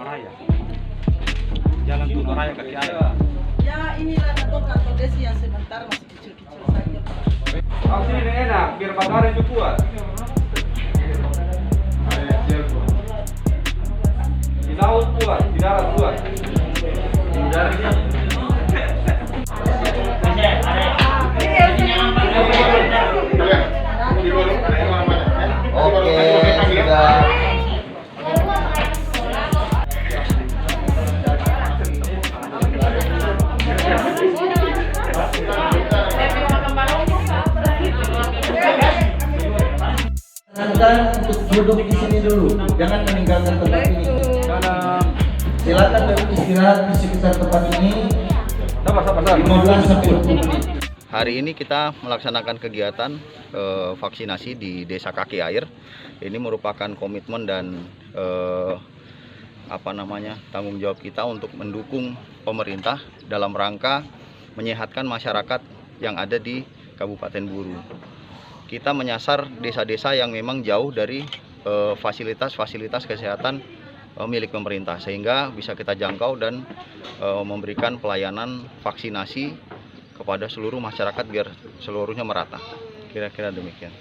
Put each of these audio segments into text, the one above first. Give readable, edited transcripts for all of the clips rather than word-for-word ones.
Raya. Jalan Tutor Raya kaki air. Ya inilah kantor desi yang sebentar masih kecil-kecil saja. Sini enak, biar bakar itu kuat. Di laut kuat, di darat kuat. Di daratnya. Oke, sudah. Sarankan untuk duduk di sini dulu, jangan meninggalkan tempat ini. Silakan beristirahat di sekitar tempat ini. Sabar. 15 sampai 20 menit. Hari ini kita melaksanakan kegiatan vaksinasi di Desa Kaki Air. Ini merupakan komitmen dan tanggung jawab kita untuk mendukung pemerintah dalam rangka menyehatkan masyarakat yang ada di Kabupaten Buru. Kita menyasar desa-desa yang memang jauh dari fasilitas-fasilitas kesehatan milik pemerintah, sehingga bisa kita jangkau dan memberikan pelayanan vaksinasi kepada seluruh masyarakat biar seluruhnya merata. Kira-kira demikian.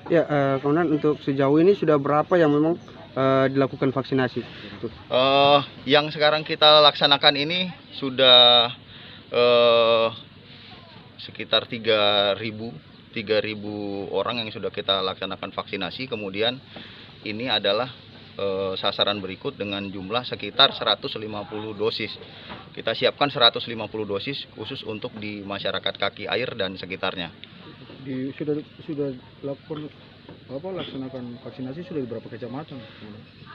Ya, kemudian untuk sejauh ini sudah berapa yang memang dilakukan vaksinasi? Yang sekarang kita laksanakan ini sudah sekitar 3.000 orang yang sudah kita laksanakan vaksinasi. Kemudian ini adalah sasaran berikut dengan jumlah sekitar 150 dosis. Kita siapkan 150 dosis khusus untuk di masyarakat Kaki Air dan sekitarnya. Sudah laksanakan vaksinasi sudah di berapa kecamatan?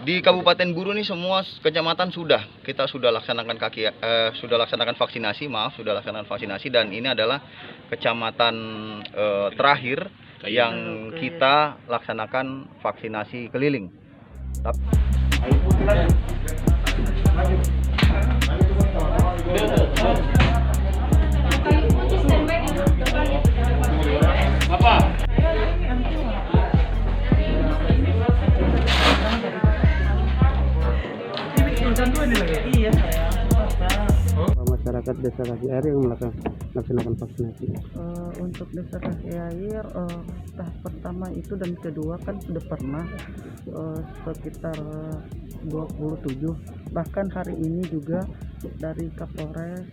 Di Kabupaten Buru ini semua kecamatan kita sudah laksanakan laksanakan vaksinasi, dan ini adalah kecamatan terakhir yang kita laksanakan vaksinasi keliling. Masyarakat Desa Kaki Air yang melaksanakan vaksinasi. Untuk Desa Kaki Air tahap pertama itu dan kedua kan sudah pernah sekitar 27. Bahkan hari ini juga dari Kapolres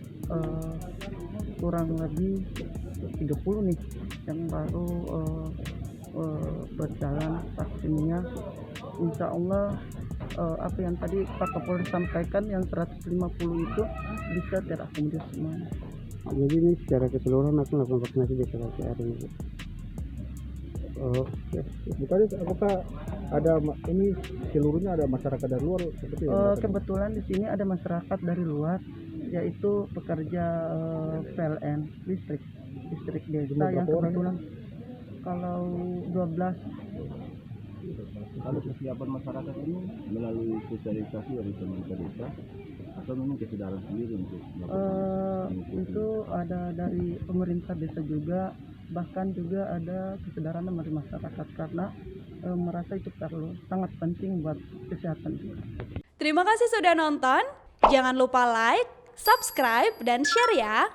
kurang lebih 30 nih yang baru berjalan vaksinnya. Insya Allah apa yang tadi Pak Kapolres sampaikan yang 150 itu bisa terakomodir semua. Jadi ini secara keseluruhan akan melakukan vaksinasi Desa Kaki Air ini. Apakah ada ini seluruhnya ada masyarakat dari luar seperti kebetulan di sini ada masyarakat dari luar, yaitu pekerja PLN listrik desa yang kebetulan kalau 12. Kalau kesiapan masyarakat ini melalui sosialisasi dari pemerintah desa atau memang kesadaran sendiri untuk itu ada dari pemerintah desa juga, bahkan juga ada kesadaran dari masyarakat karena merasa itu perlu, sangat penting buat kesehatan. Terima kasih sudah nonton, jangan lupa like, subscribe, dan share ya.